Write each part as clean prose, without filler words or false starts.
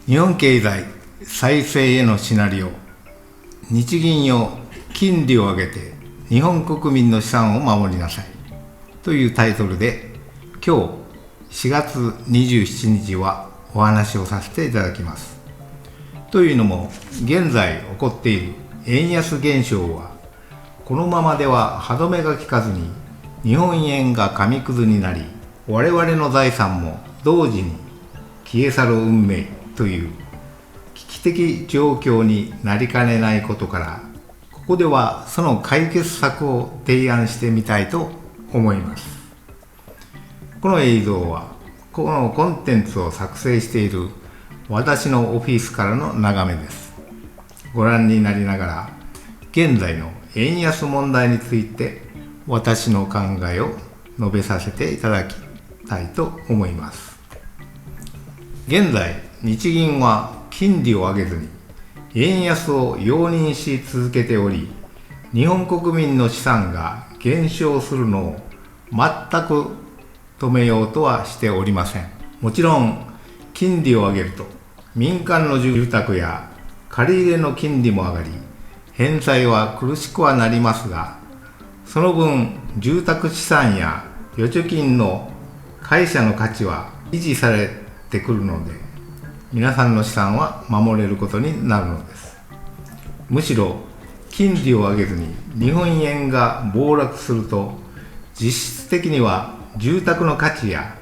日本経済再生へのシナリオ、日銀よ金利を上げて日本国民の資産を守りなさいというタイトルで、今日4月27日はお話をさせていただきます。というのも、現在起こっている円安現象はこのままでは歯止めが効かずに日本円が紙くずになり、我々の財産も同時に消え去る運命という危機的状況になりかねないことから、ここではその解決策を提案してみたいと思います。この映像はこのコンテンツを作成している私のオフィスからの眺めです。ご覧になりながら、現在の円安問題について私の考えを述べさせていただきたいと思います。現在、日銀は金利を上げずに円安を容認し続けており、日本国民の資産が減少するのを全く止めようとはしておりません。もちろん金利を上げると民間の住宅や借り入れの金利も上がり、返済は苦しくはなりますが、その分住宅資産や預貯金の会社の価値は維持されてくるので、皆さんの資産は守れることになるのです。むしろ金利を上げずに日本円が暴落すると、実質的には住宅の価値や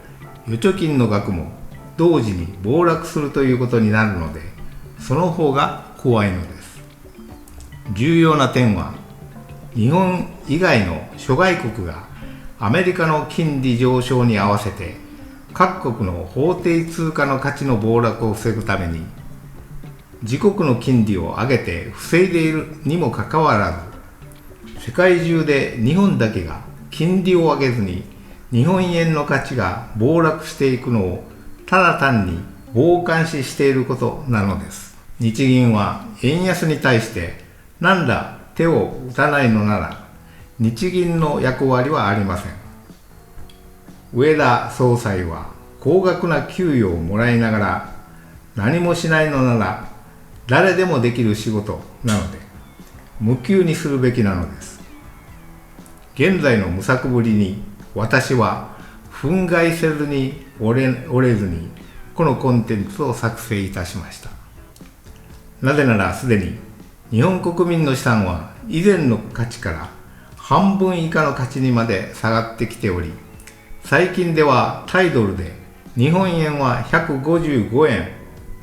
預貯金の額も同時に暴落するということになるので、その方が怖いのです。重要な点は、日本以外の諸外国がアメリカの金利上昇に合わせて各国の法定通貨の価値の暴落を防ぐために自国の金利を上げて防いでいるにもかかわらず、世界中で日本だけが金利を上げずに日本円の価値が暴落していくのをただ単に傍観視していることなのです。日銀は円安に対して何ら手を打たないのなら、日銀の役割はありません。植田総裁は高額な給与をもらいながら何もしないのなら誰でもできる仕事なので、無給にするべきなのです。現在の無策ぶりに私は憤慨せずに折れずにこのコンテンツを作成いたしました。なぜならすでに日本国民の資産は以前の価値から半分以下の価値にまで下がってきており、最近ではタイドルで日本円は155円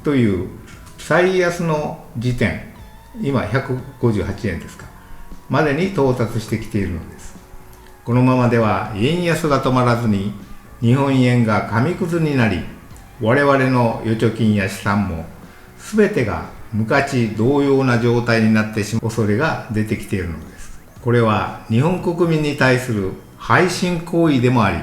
という最安の時点、今158円ですか、までに到達してきているのです。このままでは円安が止まらずに日本円が紙くずになり、我々の預貯金や資産も全てが無価値同様な状態になってしまう恐れが出てきているのです。これは日本国民に対する背信行為でもあり、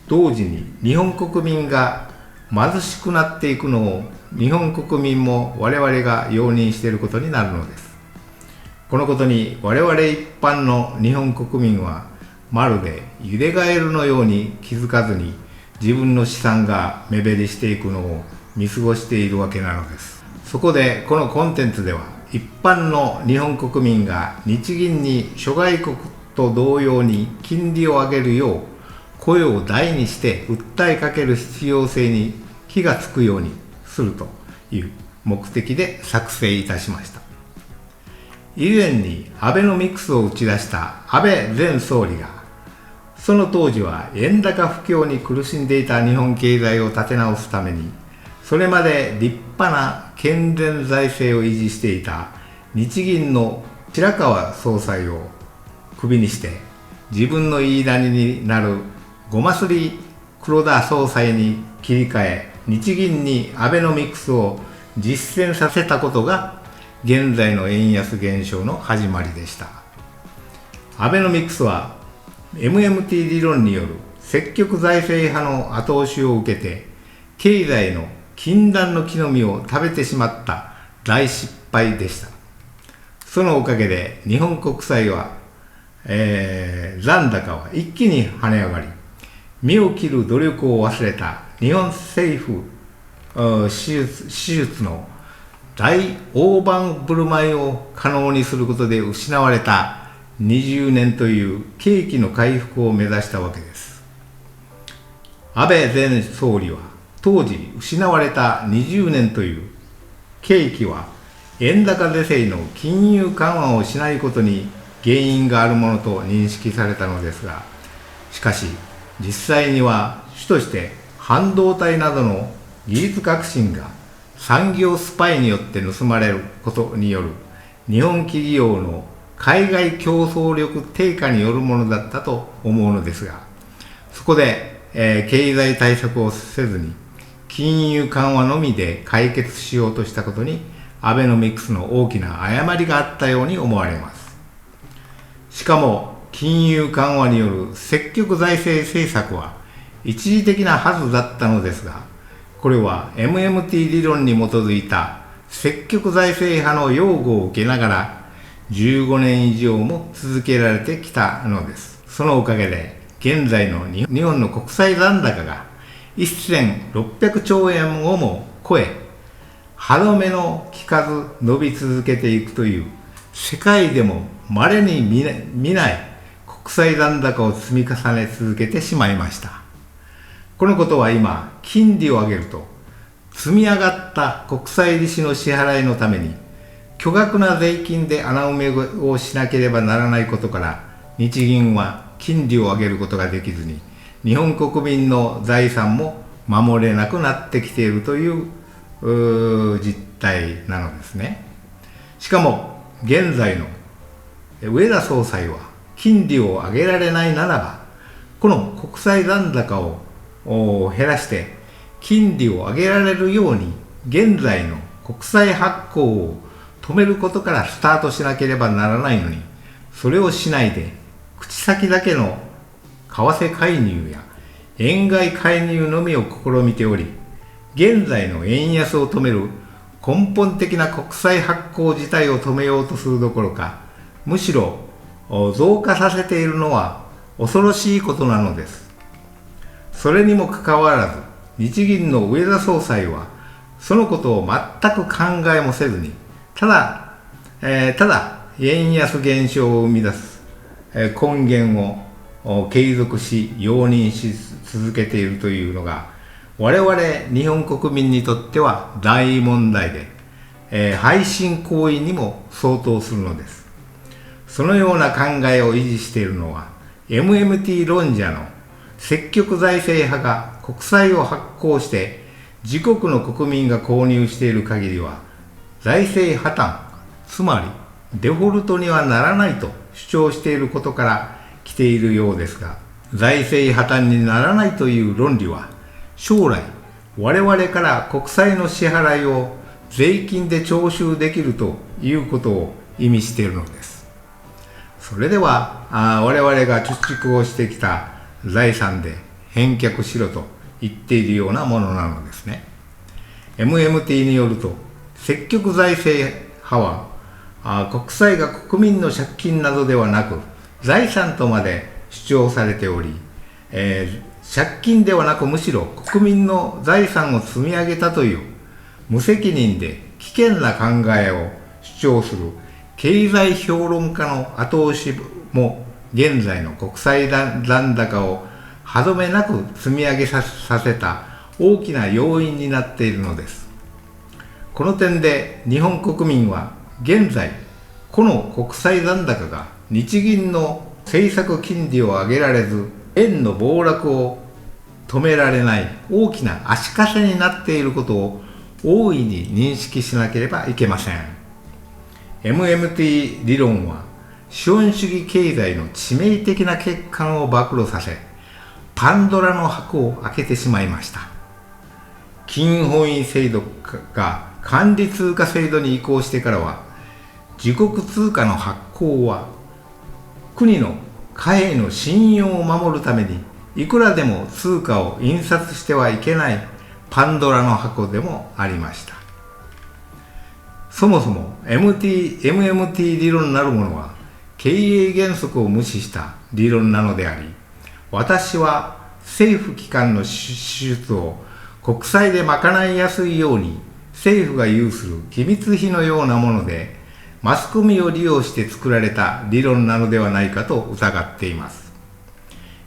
同時に日本国民が貧しくなっていくのを日本国民も我々が容認していることになるのです。このことに我々一般の日本国民はまるでゆでガエルのように気づかずに自分の資産が目減りしていくのを見過ごしているわけなのです。そこでこのコンテンツでは、一般の日本国民が日銀に諸外国と同様に金利を上げるよう声を大にして訴えかける必要性に火がつくようにするという目的で作成いたしました。以前にアベノミクスを打ち出した安倍前総理が、その当時は円高不況に苦しんでいた日本経済を立て直すために、それまで立派な健全財政を維持していた日銀の白川総裁をクビにして、自分の言いなりになるごますり黒田総裁に切り替え、日銀にアベノミクスを実践させたことが現在の円安現象の始まりでした。アベノミクスは MMT 理論による積極財政派の後押しを受けて、経済の禁断の木の実を食べてしまった大失敗でした。そのおかげで日本国債は、残高は一気に跳ね上がり、身を切る努力を忘れた日本政府手術の大大盤振る舞いを可能にすることで失われた20年という景気の回復を目指したわけです。安倍前総理は当時失われた20年という景気は円高是正の金融緩和をしないことに原因があるものと認識されたのですが、しかし実際には主として半導体などの技術革新が産業スパイによって盗まれることによる日本企業の海外競争力低下によるものだったと思うのですが、そこで、経済対策をせずに金融緩和のみで解決しようとしたことにアベノミクスの大きな誤りがあったように思われます。しかも金融緩和による積極財政政策は一時的なはずだったのですが、これは MMT 理論に基づいた積極財政派の擁護を受けながら15年以上も続けられてきたのです。そのおかげで現在の日本の国際残高が1600兆円をも超え、歯止めの効かず伸び続けていくという世界でも稀に見ない国際残高を積み重ね続けてしまいました。このことは今、金利を上げると積み上がった国際利子の支払いのために巨額な税金で穴埋めをしなければならないことから、日銀は金利を上げることができずに日本国民の財産も守れなくなってきているという実態なのですね。しかも現在の植田総裁は金利を上げられないならば、この国際残高を減らして金利を上げられるように現在の国債発行を止めることからスタートしなければならないのに、それをしないで口先だけの為替介入や円買い介入のみを試みており、現在の円安を止める根本的な国債発行自体を止めようとするどころか、むしろ増加させているのは恐ろしいことなのです。それにもかかわらず日銀の植田総裁はそのことを全く考えもせずに、ただ円安現象を生み出す根源を継続し容認し続けているというのが、我々日本国民にとっては大問題で、背信行為にも相当するのです。そのような考えを維持しているのは MMT 論者の積極財政派が国債を発行して自国の国民が購入している限りは財政破綻、つまりデフォルトにはならないと主張していることから来ているようですが、財政破綻にならないという論理は将来我々から国債の支払いを税金で徴収できるということを意味しているのです。それでは我々が貯蓄をしてきた財産で返却しろと言っているようなものなのですね。MMT によると積極財政派は国債が国民の借金などではなく財産とまで主張されており、借金ではなくむしろ国民の財産を積み上げたという無責任で危険な考えを主張する経済評論家の後押しも現在の国際残高を歯止めなく積み上げさせた大きな要因になっているのです。この点で日本国民は現在この国際残高が日銀の政策金利を上げられず円の暴落を止められない大きな足かせになっていることを大いに認識しなければいけません。 MMT 理論は資本主義経済の致命的な欠陥を暴露させ、パンドラの箱を開けてしまいました。金本位制度が管理通貨制度に移行してからは、自国通貨の発行は国の貨幣の信用を守るためにいくらでも通貨を印刷してはいけないパンドラの箱でもありました。そもそも MMT 理論なるものは経営原則を無視した理論なのであり、私は政府機関の支出を国債で賄いやすいように政府が有する機密費のようなものでマスコミを利用して作られた理論なのではないかと疑っています。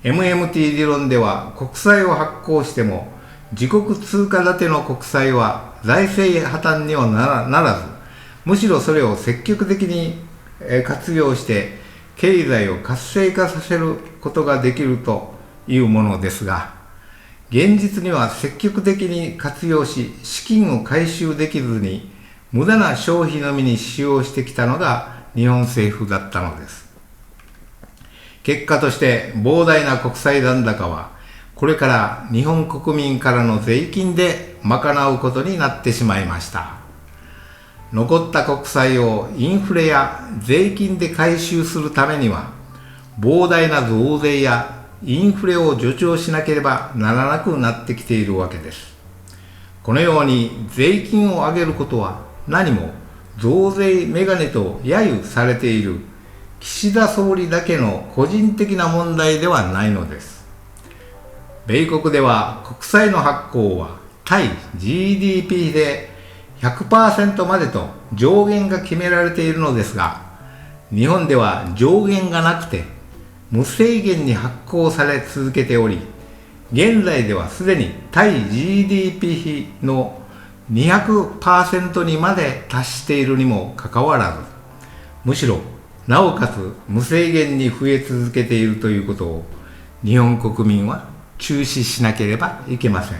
MMT 理論では国債を発行しても自国通貨建ての国債は財政破綻にはならず、むしろそれを積極的に活用して経済を活性化させることができるというものですが、現実には積極的に活用し資金を回収できずに無駄な消費のみに使用してきたのが日本政府だったのです。結果として膨大な国債残高はこれから日本国民からの税金で賄うことになってしまいました。残った国債をインフレや税金で回収するためには膨大な増税やインフレを助長しなければならなくなってきているわけです。このように税金を上げることは何も増税メガネと揶揄されている岸田総理だけの個人的な問題ではないのです。米国では国債の発行は対 GDP で 100% までと上限が決められているのですが、日本では上限がなくて無制限に発行され続けており、現在ではすでに対 GDP 比の 200% にまで達しているにもかかわらず、むしろなおかつ無制限に増え続けているということを日本国民は注視しなければいけません。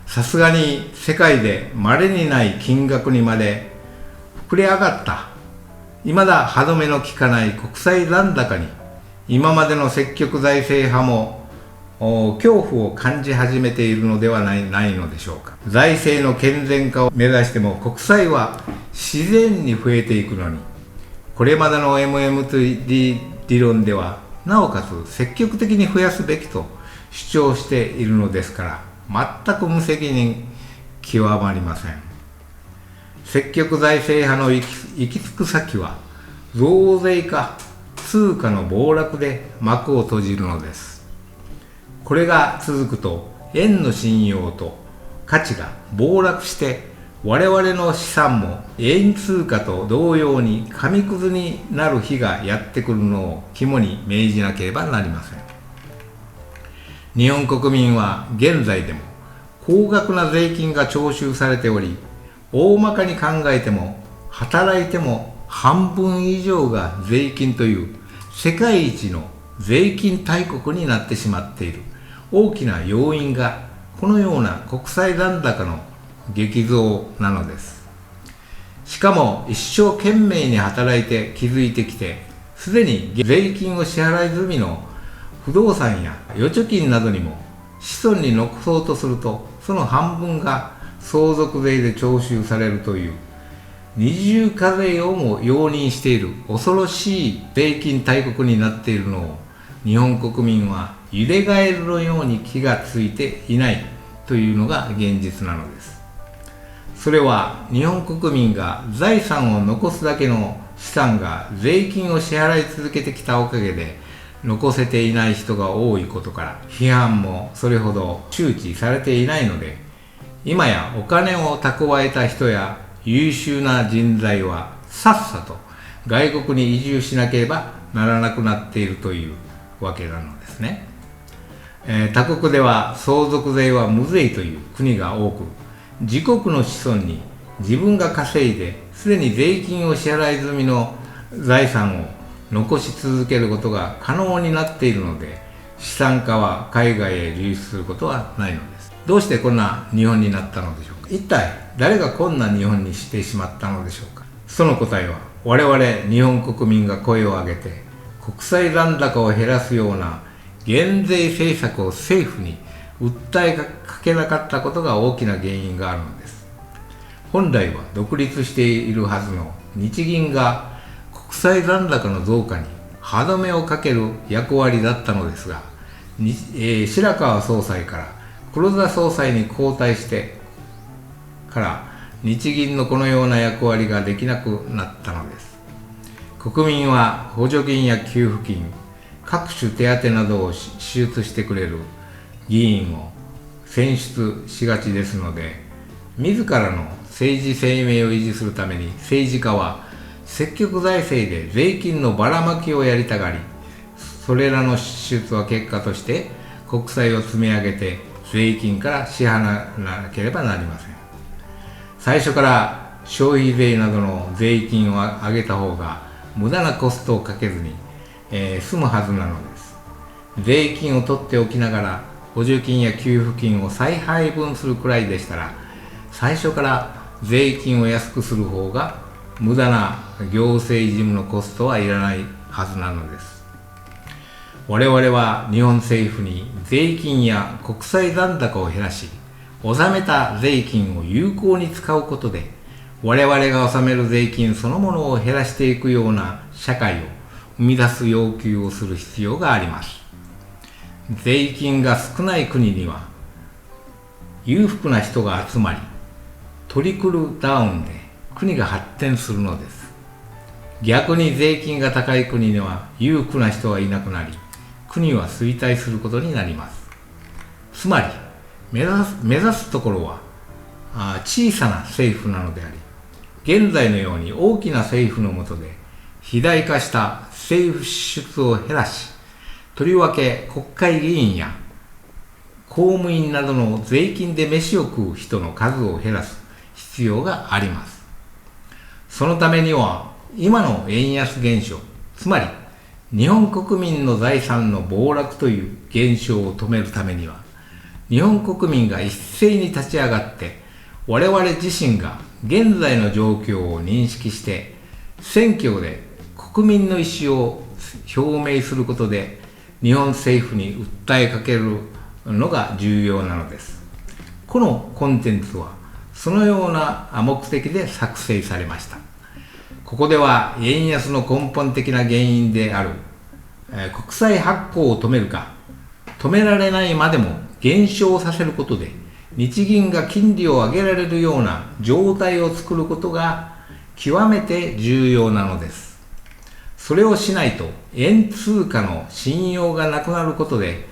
さすがに世界で稀にない金額にまで膨れ上がった未だ歯止めの効かない国債残高に今までの積極財政派も恐怖を感じ始めているのではないのでしょうか。財政の健全化を目指しても国債は自然に増えていくのに、これまでの MMT 理論ではなおかつ積極的に増やすべきと主張しているのですから、全く無責任極まりません。積極財政派の行き着く先は増税か通貨の暴落で幕を閉じるのです。これが続くと円の信用と価値が暴落して我々の資産も円通貨と同様に紙くずになる日がやってくるのを肝に銘じなければなりません。日本国民は現在でも高額な税金が徴収されており、大まかに考えても働いても半分以上が税金という世界一の税金大国になってしまっている大きな要因がこのような国債残高の激増なのです。しかも一生懸命に働いて築いてきてすでに税金を支払い済みの不動産や預貯金などにも子孫に残そうとするとその半分が相続税で徴収されるという二重課税をも容認している恐ろしい税金大国になっているのを日本国民は揺れガエルのように気がついていないというのが現実なのです。それは日本国民が財産を残すだけの資産が税金を支払い続けてきたおかげで残せていない人が多いことから批判もそれほど周知されていないので、今やお金を蓄えた人や優秀な人材はさっさと外国に移住しなければならなくなっているというわけなのですね。他国では相続税は無税という国が多く、自国の子孫に自分が稼いですでに税金を支払い済みの財産を残し続けることが可能になっているので、資産家は海外へ流出することはないのです。どうしてこんな日本になったのでしょうか。一体誰がこんな日本にしてしまったのでしょうか。その答えは我々日本国民が声を上げて国債残高を減らすような減税政策を政府に訴えかけなかったことが大きな原因があるのです。本来は独立しているはずの日銀が国債残高の増加に歯止めをかける役割だったのですが、白川総裁から黒田総裁に交代してから日銀のこのような役割ができなくなったのです。国民は補助金や給付金、各種手当などを支出してくれる議員を選出しがちですので、自らの政治生命を維持するために政治家は積極財政で税金のばらまきをやりたがり、それらの支出は結果として国債を積み上げて税金から支払わなければなりません。最初から消費税などの税金を上げた方が無駄なコストをかけずに、済むはずなのです。税金を取っておきながら補助金や給付金を再配分するくらいでしたら、最初から税金を安くする方が無駄な行政事務のコストはいらないはずなのです。我々は日本政府に税金や国債残高を減らし、納めた税金を有効に使うことで、我々が納める税金そのものを減らしていくような社会を生み出す要求をする必要があります。税金が少ない国には裕福な人が集まり、トリクルダウンで国が発展するのです。逆に税金が高い国には裕福な人がいなくなり、国は衰退することになります。つまり目指すところは小さな政府なのであり、現在のように大きな政府の下で肥大化した政府支出を減らし、とりわけ国会議員や公務員などの税金で飯を食う人の数を減らす必要があります。そのためには今の円安現象、つまり日本国民の財産の暴落という現象を止めるためには、日本国民が一斉に立ち上がって我々自身が現在の状況を認識して、選挙で国民の意思を表明することで日本政府に訴えかけるのが重要なのです。このコンテンツはそのような目的で作成されました。ここでは円安の根本的な原因である国債発行を止めるか止められないまでも減少させることで、日銀が金利を上げられるような状態を作ることが極めて重要なのです。それをしないと円通貨の信用がなくなることで、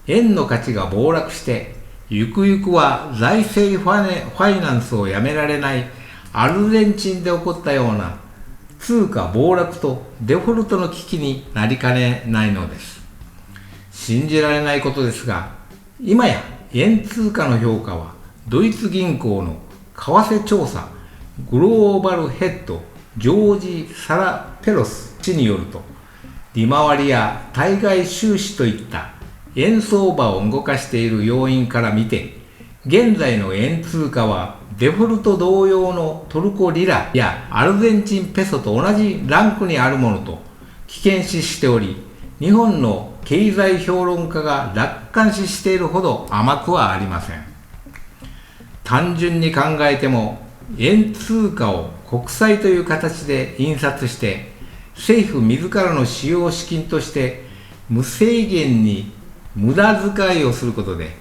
円の価値が暴落して、ゆくゆくは財政ファイナンスをやめられないアルゼンチンで起こったような通貨暴落とデフォルトの危機になりかねないのです。信じられないことですが、今や円通貨の評価はドイツ銀行の為替調査グローバルヘッドジョージ・サラペロス氏によると、利回りや対外収支といった円相場を動かしている要因から見て、現在の円通貨はデフォルト同様のトルコリラやアルゼンチンペソと同じランクにあるものと危険視しており、日本の経済評論家が楽観視しているほど甘くはありません。単純に考えても、円通貨を国債という形で印刷して政府自らの使用資金として無制限に無駄遣いをすることで、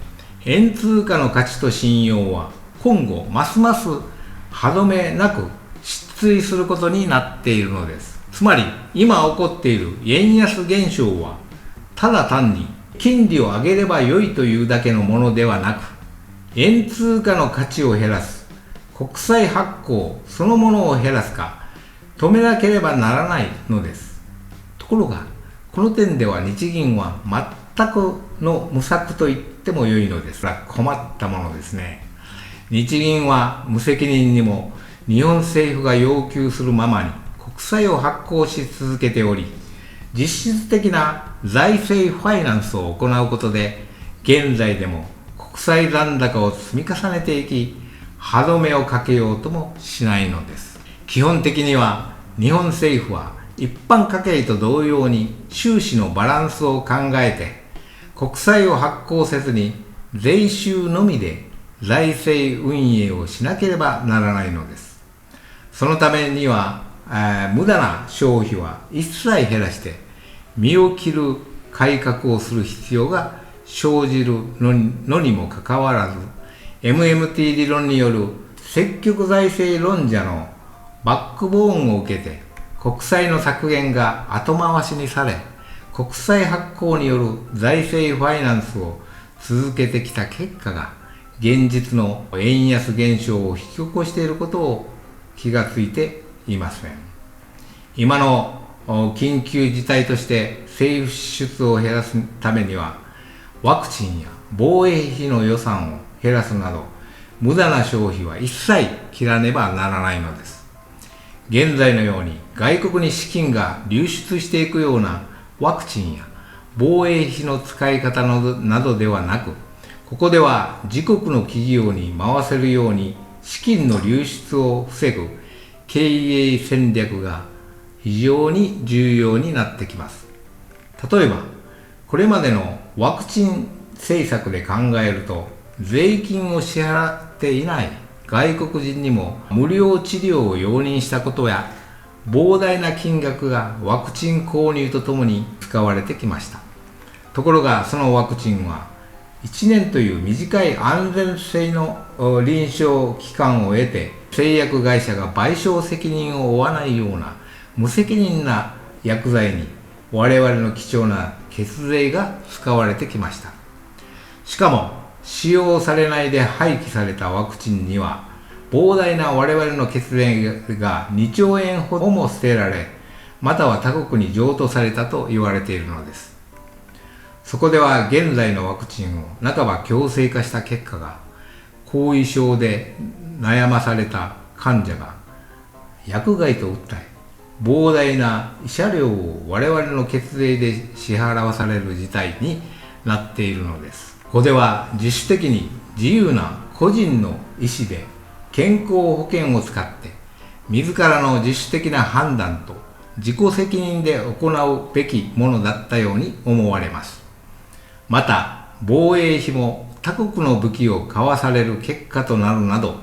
円通貨の価値と信用は今後ますます歯止めなく失墜することになっているのです。つまり今起こっている円安現象は、ただ単に金利を上げれば良いというだけのものではなく、円通貨の価値を減らす国債発行そのものを減らすか止めなければならないのです。ところがこの点では日銀は全くの無策と言っても良いのですが、困ったものですね。日銀は無責任にも日本政府が要求するままに国債を発行し続けており、実質的な財政ファイナンスを行うことで現在でも国債残高を積み重ねていき、歯止めをかけようともしないのです。基本的には日本政府は一般家計と同様に収支のバランスを考えて、国債を発行せずに税収のみで財政運営をしなければならないのです。そのためには無駄な消費は一切減らして身を切る改革をする必要が生じるのにもかかわらず、 MMT 理論による積極財政論者のバックボーンを受けて国債の削減が後回しにされ、国債発行による財政ファイナンスを続けてきた結果が現実の円安現象を引き起こしていることを気がついていません。今の緊急事態として政府支出を減らすためには、ワクチンや防衛費の予算を減らすなど無駄な消費は一切切らねばならないのです。現在のように外国に資金が流出していくようなワクチンや防衛費の使い方などではなく、ここでは自国の企業に回せるように資金の流出を防ぐ経営戦略が非常に重要になってきます。例えば、これまでのワクチン政策で考えると、税金を支払っていない外国人にも無料治療を容認したことや、膨大な金額がワクチン購入とともに使われてきました。ところがそのワクチンは1年という短い安全性の臨床期間を得て、製薬会社が賠償責任を負わないような無責任な薬剤に我々の貴重な血税が使われてきました。しかも使用されないで廃棄されたワクチンには膨大な我々の血税が2兆円ほども捨てられ、または他国に譲渡されたと言われているのです。そこでは現在のワクチンを半ば強制化した結果が、後遺症で悩まされた患者が薬害と訴え、膨大な慰謝料を我々の血税で支払わされる事態になっているのです。ここでは自主的に自由な個人の意思で健康保険を使って自らの自主的な判断と自己責任で行うべきものだったように思われます。また防衛費も他国の武器を買わされる結果となるなど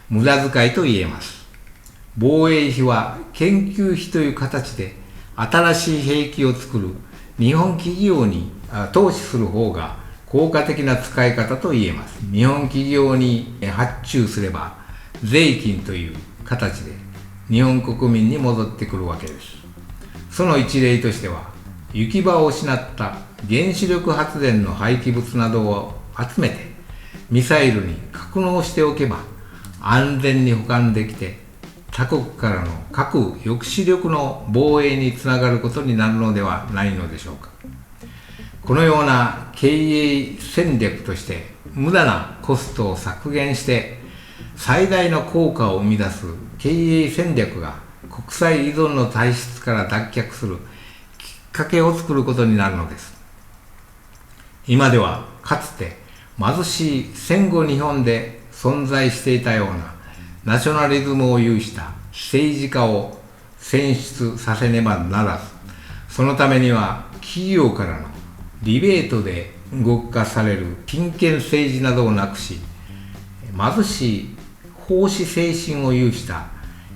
無駄遣いと言えます。防衛費は研究費という形で新しい兵器を作る日本企業に投資する方が効果的な使い方と言えます。日本企業に発注すれば税金という形で日本国民に戻ってくるわけです。その一例としては、行き場を失った原子力発電の廃棄物などを集めてミサイルに格納しておけば安全に保管できて、他国からの核抑止力の防衛につながることになるのではないのでしょうか。このような経営戦略として無駄なコストを削減して最大の効果を生み出す経営戦略が国際依存の体質から脱却するきっかけを作ることになるのです。今ではかつて貧しい戦後日本で存在していたようなナショナリズムを有した政治家を選出させねばならず、そのためには企業からのリベートで動かされる金権政治などをなくし、貧しい奉仕精神を有した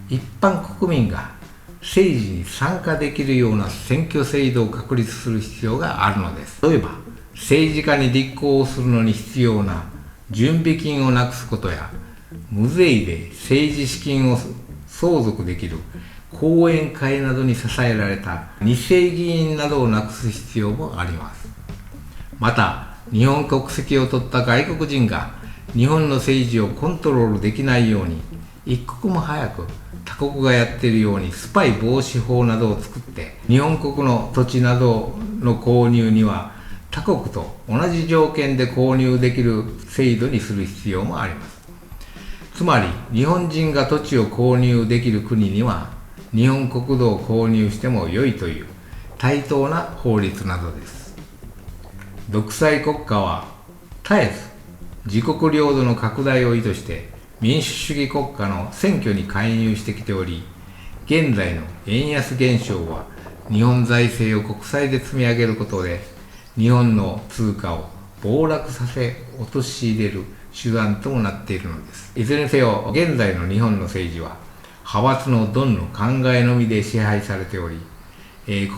一般国民が政治に参加できるような選挙制度を確立する必要があるのです。例えば政治家に立候補するのに必要な準備金をなくすことや、無税で政治資金を相続できる後援会などに支えられた二世議員などをなくす必要もあります。また日本国籍を取った外国人が日本の政治をコントロールできないように、一刻も早く他国がやっているようにスパイ防止法などを作って、日本国の土地などの購入には他国と同じ条件で購入できる制度にする必要もあります。つまり日本人が土地を購入できる国には日本国土を購入しても良いという対等な法律などです。独裁国家は絶えず自国領土の拡大を意図して民主主義国家の選挙に介入してきており、現在の円安現象は日本財政を国債で積み上げることで日本の通貨を暴落させ陥れる手段ともなっているのです。いずれにせよ現在の日本の政治は派閥のドンの考えのみで支配されており、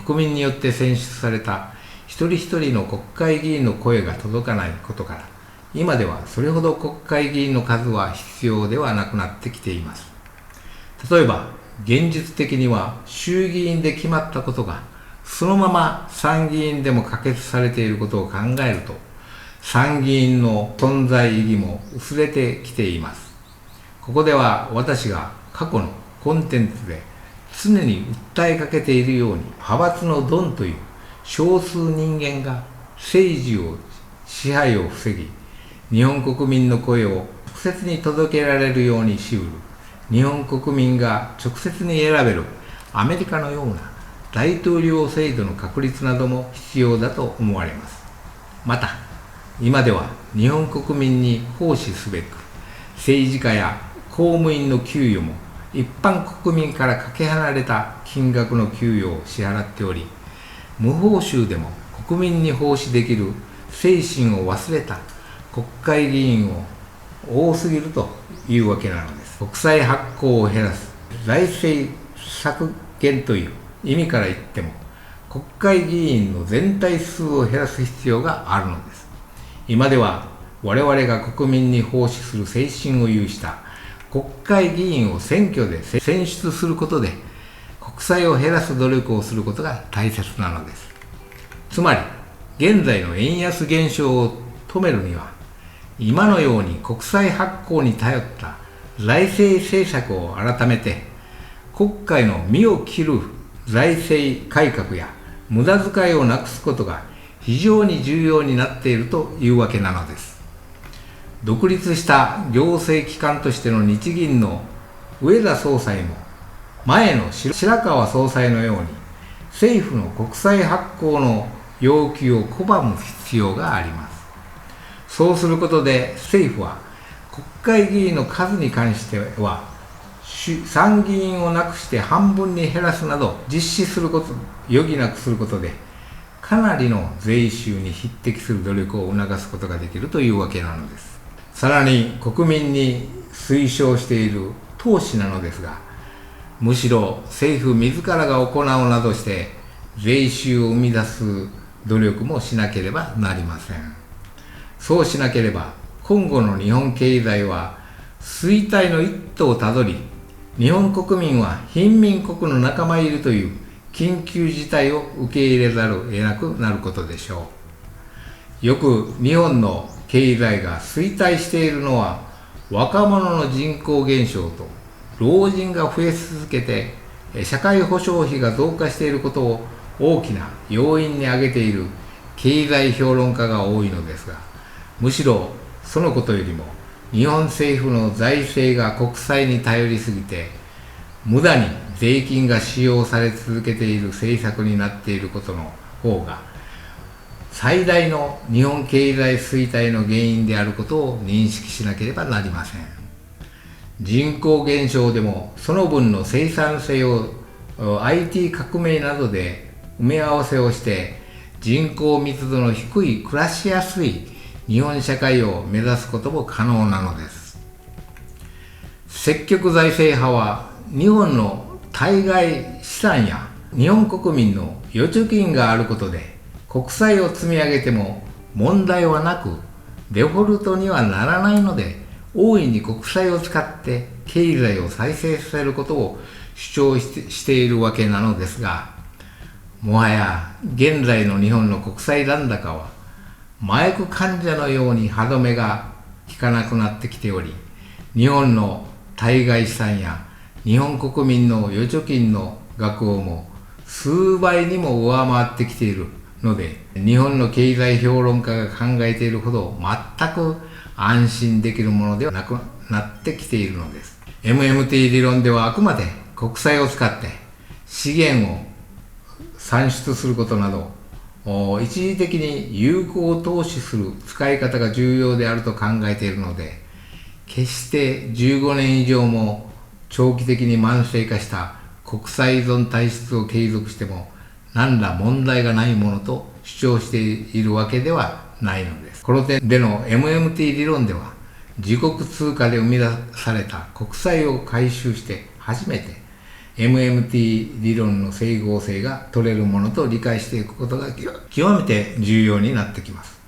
国民によって選出された一人一人の国会議員の声が届かないことから、今ではそれほど国会議員の数は必要ではなくなってきています。例えば現実的には衆議院で決まったことがそのまま参議院でも可決されていることを考えると、参議院の存在意義も薄れてきています。ここでは私が過去のコンテンツで常に訴えかけているように、派閥のドンという少数人間が政治を支配を防ぎ、日本国民の声を直接に届けられるようにしうる、日本国民が直接に選べるアメリカのような大統領制度の確立なども必要だと思われます。また、今では日本国民に奉仕すべく、政治家や公務員の給与も一般国民からかけ離れた金額の給与を支払っており、無報酬でも国民に奉仕できる精神を忘れた国会議員を多すぎるというわけなのです。国債発行を減らす、財政削減という意味から言っても、国会議員の全体数を減らす必要があるのです。今では我々が国民に奉仕する精神を有した国会議員を選挙で選出することで、国債を減らす努力をすることが大切なのです。つまり、現在の円安現象を止めるには、今のように国債発行に頼った財政政策を改めて、国会の身を切る財政改革や無駄遣いをなくすことが非常に重要になっているというわけなのです。独立した行政機関としての日銀の植田総裁も、前の白川総裁のように政府の国債発行の要求を拒む必要があります。そうすることで政府は国会議員の数に関しては参議院をなくして半分に減らすなど実施すること、余儀なくすることでかなりの税収に匹敵する努力を促すことができるというわけなのです。さらに国民に推奨している投資なのですが、むしろ政府自らが行うなどして税収を生み出す努力もしなければなりません。そうしなければ今後の日本経済は衰退の一途をたどり、日本国民は貧民国の仲間にいるという緊急事態を受け入れざるを得なくなることでしょう。よく日本の経済が衰退しているのは若者の人口減少と老人が増え続けて社会保障費が増加していることを大きな要因に挙げている経済評論家が多いのですが、むしろそのことよりも日本政府の財政が国債に頼りすぎて無駄に税金が使用され続けている政策になっていることの方が最大の日本経済衰退の原因であることを認識しなければなりません。人口減少でもその分の生産性を IT 革命などで埋め合わせをして人口密度の低い暮らしやすい日本社会を目指すことも可能なのです。積極財政派は日本の対外資産や日本国民の預貯金があることで国債を積み上げても問題はなくデフォルトにはならないので、大いに国債を使って経済を再生させることを主張しているわけなのですが、もはや現在の日本の国債残高は麻薬患者のように歯止めが効かなくなってきており、日本の対外資産や日本国民の預貯金の額をも数倍にも上回ってきているので、日本の経済評論家が考えているほど全く安心できるものではなくなってきているのです。 MMT 理論ではあくまで国債を使って資源を産出することなど一時的に有効投資する使い方が重要であると考えているので、決して15年以上も長期的に慢性化した国債依存体質を継続しても何ら問題がないものと主張しているわけではないのです。この点での MMT 理論では、自国通貨で生み出された国債を回収して初めて MMT 理論の整合性が取れるものと理解していくことが極めて重要になってきます。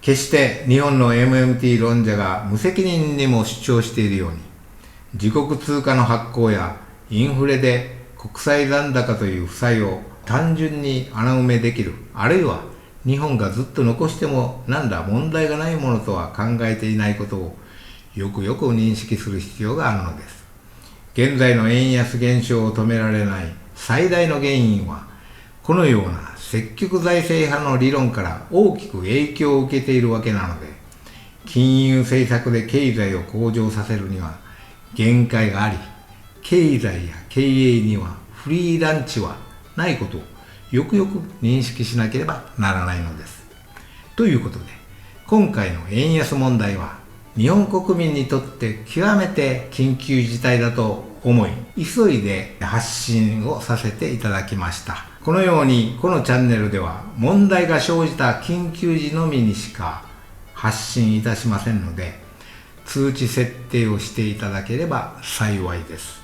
決して日本の MMT 論者が無責任にも主張しているように、自国通貨の発行やインフレで国債残高という負債を単純に穴埋めできる、あるいは日本がずっと残しても何ら問題がないものとは考えていないことをよくよく認識する必要があるのです。現在の円安現象を止められない最大の原因は、このような積極財政派の理論から大きく影響を受けているわけなので、金融政策で経済を向上させるには限界があり、経済や経営にはフリーランチはないことをよくよく認識しなければならないのです。ということで、今回の円安問題は日本国民にとって極めて緊急事態だと思い、急いで発信をさせていただきました。このようにこのチャンネルでは問題が生じた緊急時のみにしか発信いたしませんので、通知設定をしていただければ幸いです。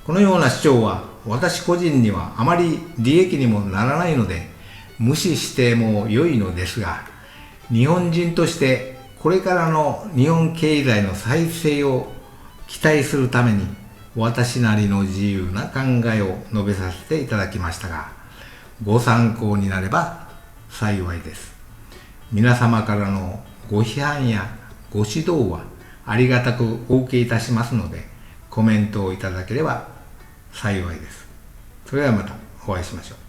このような主張は私個人にはあまり利益にもならないので無視しても良いのですが、日本人としてこれからの日本経済の再生を期待するために私なりの自由な考えを述べさせていただきましたが、ご参考になれば幸いです。皆様からのご批判やご指導はありがたくお受けいたしますので、コメントをいただければ幸いです。それではまたお会いしましょう。